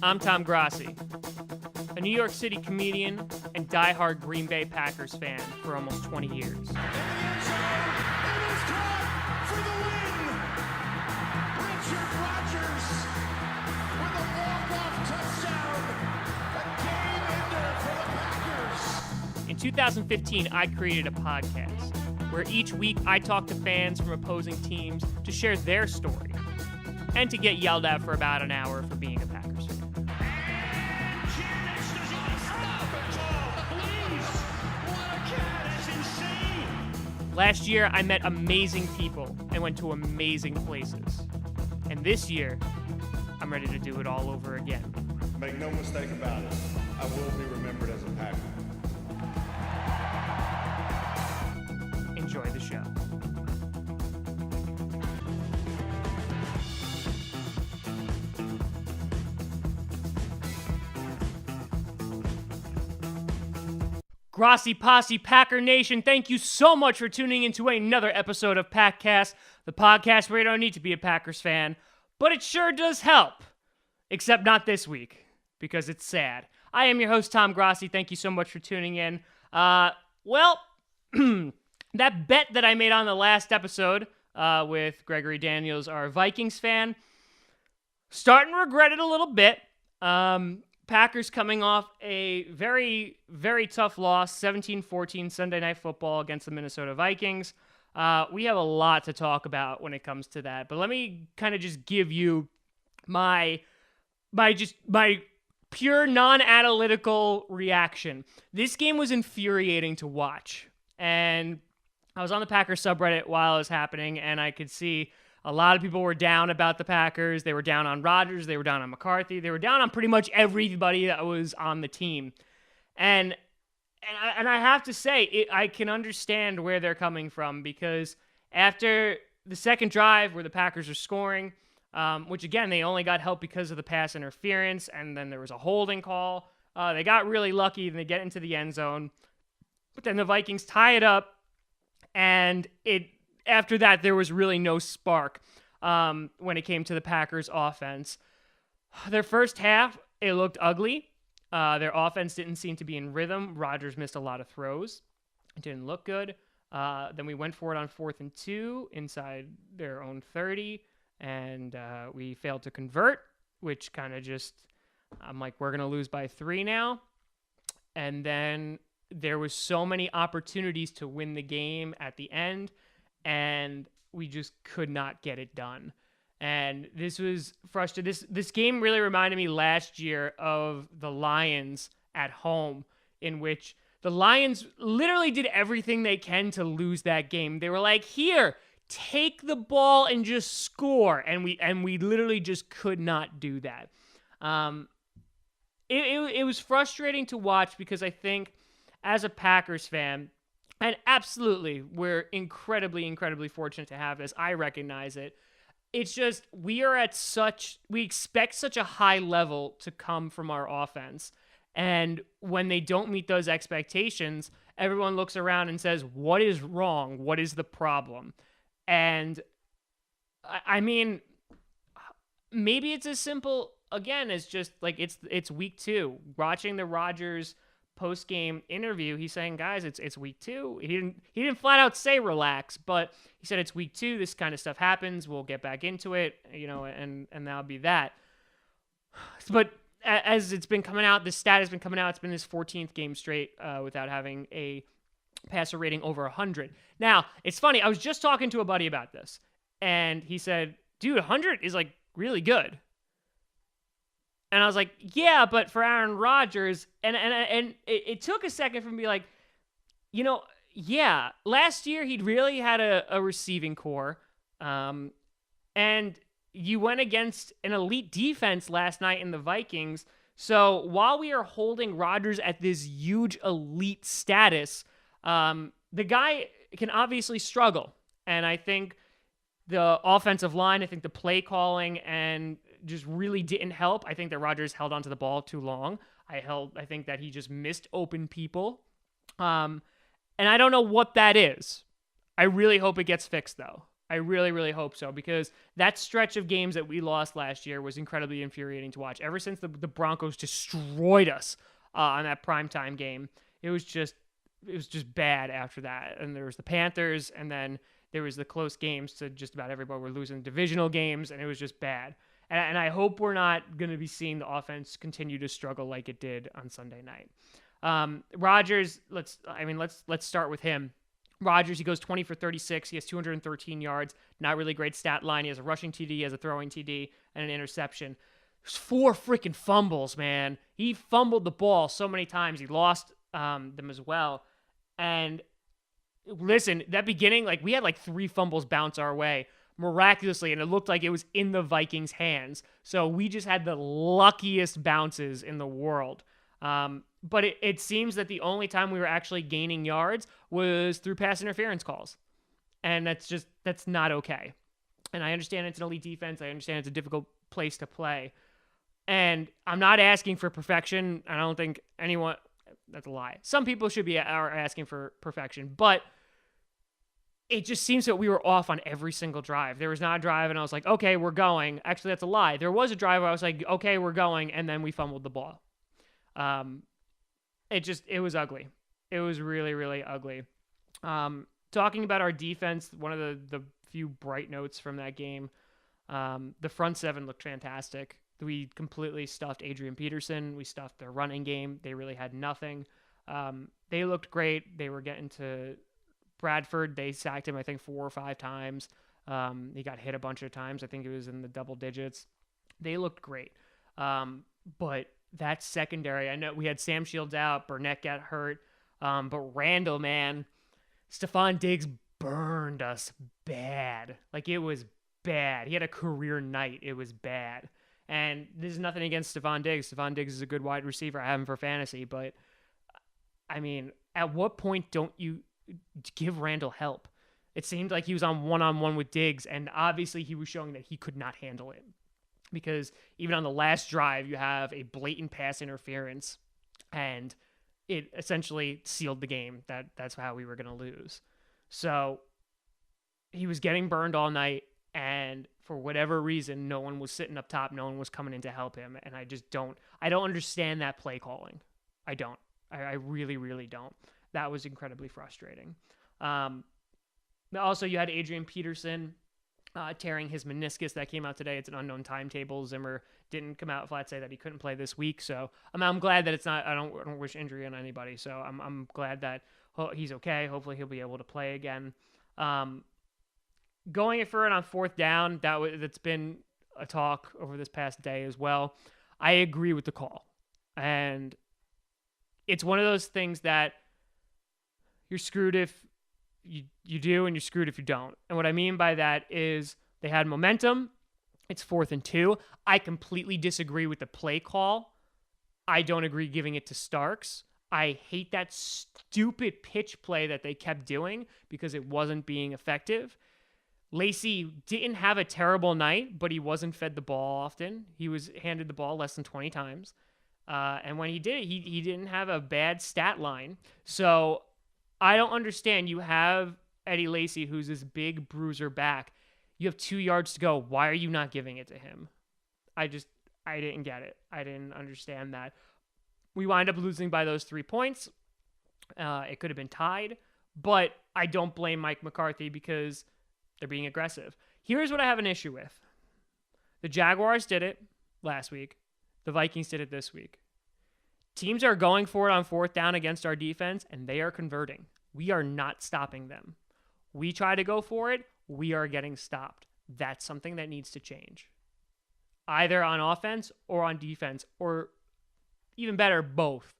I'm Tom Grossi, a New York City comedian and diehard Green Bay Packers fan for almost 20 years. In the end zone, it is caught for the win. Richard Rodgers with a walk-off touchdown. A game ender for the Packers. In 2015, I created a podcast where each week I talk to fans from opposing teams to share their story and to get yelled at for about an hour for being a Packers fan. Last year, I met amazing people and went to amazing places. And this year, I'm ready to do it all over again. Make no mistake about it, I will be remembered as a Packer. Enjoy the show. Grossi Posse Packer Nation, thank you so much for tuning into another episode of Packast, the podcast where you don't need to be a Packers fan, but it sure does help. Except not this week, because it's sad. I am your host, Tom Grossi. Thank you so much for tuning in. That bet that I made on the last episode with Gregory Daniels, our Vikings fan, starting to regret it a little bit. Packers coming off a very, very tough loss, 17-14 Sunday Night Football against the Minnesota Vikings. We have a lot to talk about when it comes to that, but let me kind of just give you my pure non-analytical reaction. This game was infuriating to watch, and I was on the Packers subreddit while it was happening, and I could see a lot of people were down about the Packers. They were down on Rodgers. They were down on McCarthy. They were down on pretty much everybody that was on the team. And I have to say, I can understand where they're coming from, because after the second drive where the Packers are scoring, which again, they only got help because of the pass interference, and then there was a holding call. They got really lucky, and they get into the end zone. But then the Vikings tie it up, and after that, there was really no spark when it came to the Packers' offense. Their first half, it looked ugly. Their offense didn't seem to be in rhythm. Rodgers missed a lot of throws. It didn't look good. Then we went for it on 4th and 2 inside their own 30, and we failed to convert, which kind of just, I'm like, we're going to lose by 3 now. And then there was so many opportunities to win the game at the end, and we just could not get it done. And this was frustrating. This game really reminded me last year of the Lions at home, in which the Lions literally did everything they can to lose that game. They were like, here, take the ball and just score. And we literally just could not do that. It was frustrating to watch, because I think as a Packers fan, and absolutely, we're incredibly, incredibly fortunate to have this. I recognize it. It's just, we expect such a high level to come from our offense. And when they don't meet those expectations, everyone looks around and says, what is wrong? What is the problem? And I mean, maybe it's as simple, again, as just like, it's week 2. Watching the Rodgers post-game interview, he's saying, guys, it's week 2. He didn't flat out say relax, but he said it's week 2. This kind of stuff happens. We'll get back into it, and that'll be that. But as it's been coming out, this stat has been coming out. It's been his 14th game straight without having a passer rating over 100. Now, it's funny. I was just talking to a buddy about this, and he said, dude, 100 is like really good. And I was like, yeah, but for Aaron Rodgers, and it took a second for me to be like, yeah, last year he'd really had a receiving core, and you went against an elite defense last night in the Vikings. So while we are holding Rodgers at this huge elite status, the guy can obviously struggle. And I think the offensive line, I think the play calling and just really didn't help. I think that Rodgers held onto the ball too long. I think that he just missed open people. And I don't know what that is. I really hope it gets fixed, though. I really, really hope so, because that stretch of games that we lost last year was incredibly infuriating to watch. Ever since the Broncos destroyed us on that primetime game, it was just bad after that. And there was the Panthers, and then there was the close games to just about everybody. We're losing divisional games, and it was just bad. And I hope we're not going to be seeing the offense continue to struggle like it did on Sunday night. Rodgers, let's start with him. Rodgers, he goes 20 for 36. He has 213 yards. Not really great stat line. He has a rushing TD, he has a throwing TD, and an interception. There's 4 freaking fumbles, man. He fumbled the ball so many times. He lost them as well. And listen, that beginning, we had 3 fumbles bounce our way miraculously, and it looked like it was in the Vikings' hands. So we just had the luckiest bounces in the world. But it seems that the only time we were actually gaining yards was through pass interference calls. And that's not okay. And I understand it's an elite defense. I understand it's a difficult place to play. And I'm not asking for perfection. I don't think anyone, that's a lie. Some people are asking for perfection, but it just seems that we were off on every single drive. There was not a drive and I was like, okay, we're going. Actually, that's a lie. There was a drive where I was like, okay, we're going. And then we fumbled the ball. It was ugly. It was really, really ugly. Talking about our defense, one of the few bright notes from that game, the front seven looked fantastic. We completely stuffed Adrian Peterson. We stuffed their running game. They really had nothing. They looked great. They were getting to Bradford. They sacked him, I think, 4 or 5 times. He got hit a bunch of times. I think it was in the double digits. They looked great. But that secondary, I know we had Sam Shields out. Burnett got hurt. But Randall, man, Stephon Diggs burned us bad. It was bad. He had a career night. It was bad. And this is nothing against Stephon Diggs. Stephon Diggs is a good wide receiver. I have him for fantasy. But, I mean, at what point don't you give Randall help? It seemed like he was on one-on-one with Diggs, and obviously he was showing that he could not handle it. Because even on the last drive, you have a blatant pass interference, and it essentially sealed the game. That's how we were going to lose. So he was getting burned all night, and for whatever reason, no one was sitting up top. No one was coming in to help him, and I don't understand that play calling. I don't. I really, really don't. That was incredibly frustrating. Also, you had Adrian Peterson tearing his meniscus. That came out today. It's an unknown timetable. Zimmer didn't come out flat say that he couldn't play this week. So I'm glad that it's not. I don't wish injury on anybody. So I'm glad that he's okay. Hopefully he'll be able to play again. Going it for it on 4th down, that's been a talk over this past day as well. I agree with the call, and it's one of those things that you're screwed if you do, and you're screwed if you don't. And what I mean by that is they had momentum. It's 4th and 2. I completely disagree with the play call. I don't agree giving it to Starks. I hate that stupid pitch play that they kept doing because it wasn't being effective. Lacey didn't have a terrible night, but he wasn't fed the ball often. He was handed the ball less than 20 times. And when he did, he didn't have a bad stat line. So I don't understand. You have Eddie Lacy, who's this big bruiser back. You have 2 yards to go. Why are you not giving it to him? I didn't get it. I didn't understand that. We wind up losing by those 3 points. It could have been tied, but I don't blame Mike McCarthy because they're being aggressive. Here's what I have an issue with. The Jaguars did it last week. The Vikings did it this week. Teams are going for it on 4th down against our defense, and they are converting. We are not stopping them. We try to go for it. We are getting stopped. That's something that needs to change. Either on offense or on defense, or even better, both.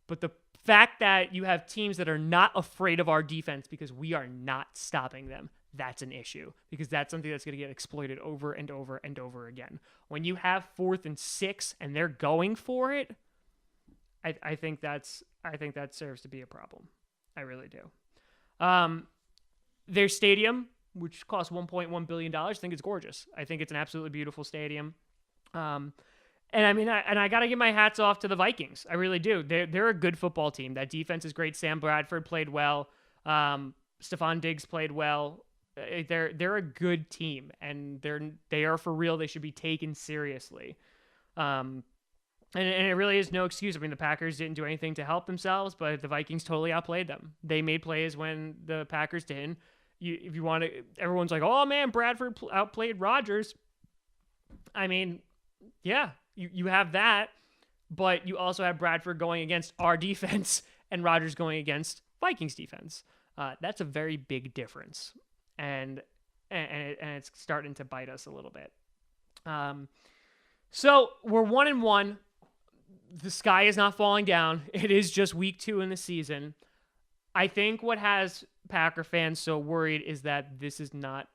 But the fact that you have teams that are not afraid of our defense because we are not stopping them, that's an issue, because that's something that's going to get exploited over and over and over again. When you have 4th and 6 and they're going for it, I think that serves to be a problem. I really do. Their stadium, which costs $1.1 billion, I think it's gorgeous. I think it's an absolutely beautiful stadium. And I mean, I got to give my hats off to the Vikings. I really do. They're a good football team. That defense is great. Sam Bradford played well. Stephon Diggs played well. They're a good team, and they are for real. They should be taken seriously. And it really is no excuse. I mean, the Packers didn't do anything to help themselves, but the Vikings totally outplayed them. They made plays when the Packers didn't. If you want to, everyone's like, oh man, Bradford outplayed Rodgers. I mean, yeah, you have that, but you also have Bradford going against our defense and Rodgers going against Vikings defense. That's a very big difference, and it's starting to bite us a little bit. So we're 1-1. The sky is not falling down. It is just week 2 in the season. I think what has Packer fans so worried is that this is not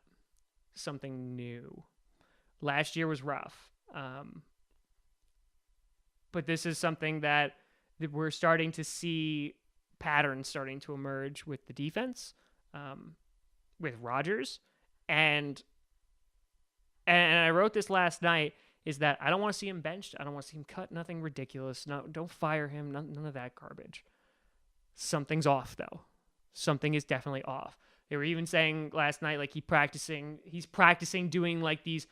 something new. Last year was rough. But this is something that we're starting to see patterns starting to emerge with the defense, with Rodgers. And I wrote this last night, is that I don't want to see him benched. I don't want to see him cut. Nothing ridiculous. No, don't fire him. None of that garbage. Something's off, though. Something is definitely off. They were even saying last night, like he's practicing doing like these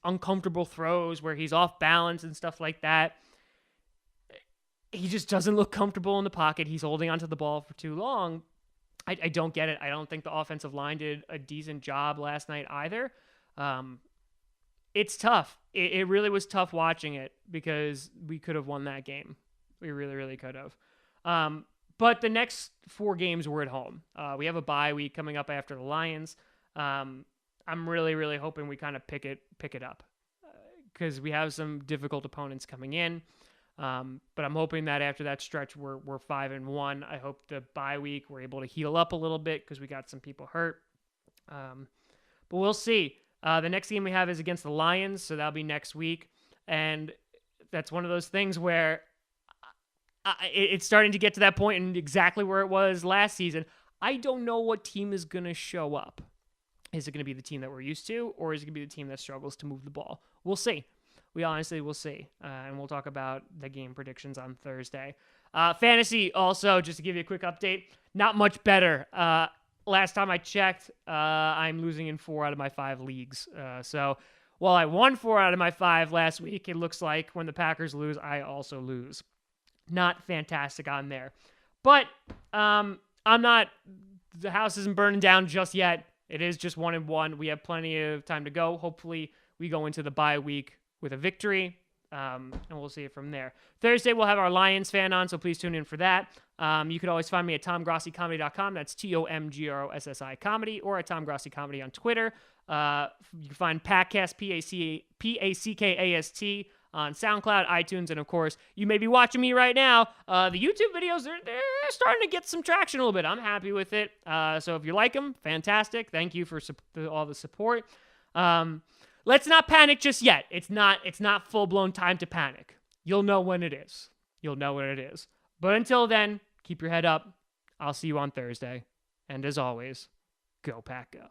uncomfortable throws where he's off balance and stuff like that. He just doesn't look comfortable in the pocket. He's holding onto the ball for too long. I don't get it. I don't think the offensive line did a decent job last night either. It's tough. It really was tough watching it because we could have won that game. We really, really could have. But the next 4 games were at home. We have a bye week coming up after the Lions. I'm really, really hoping we kind of pick it up because we have some difficult opponents coming in. But I'm hoping that after that stretch, we're 5-1. I hope the bye week we're able to heal up a little bit because we got some people hurt. But we'll see. The next game we have is against the Lions, so that'll be next week. And that's one of those things where it's starting to get to that point and exactly where it was last season. I don't know what team is going to show up. Is it going to be the team that we're used to, or is it going to be the team that struggles to move the ball? We'll see. We honestly will see. And we'll talk about the game predictions on Thursday. Fantasy, also, just to give you a quick update, not much better. Last time I checked, I'm losing in 4 out of my 5 leagues. So while I won 4 out of my 5 last week, it looks like when the Packers lose, I also lose. Not fantastic on there. But the house isn't burning down just yet. It is just 1-1. We have plenty of time to go. Hopefully we go into the bye week with a victory. And we'll see it from there. Thursday, we'll have our Lions fan on, so please tune in for that. You can always find me at TomGrossiComedy.com. That's TomGrossi Comedy, or at Tom Grossi Comedy on Twitter. You can find Packast, Packast, on SoundCloud, iTunes, and of course, you may be watching me right now. The YouTube videos, they're starting to get some traction a little bit. I'm happy with it. So if you like them, fantastic. Thank you for all the support. Let's not panic just yet. It's not full-blown time to panic. You'll know when it is. But until then, keep your head up. I'll see you on Thursday. And as always, go Pack Go.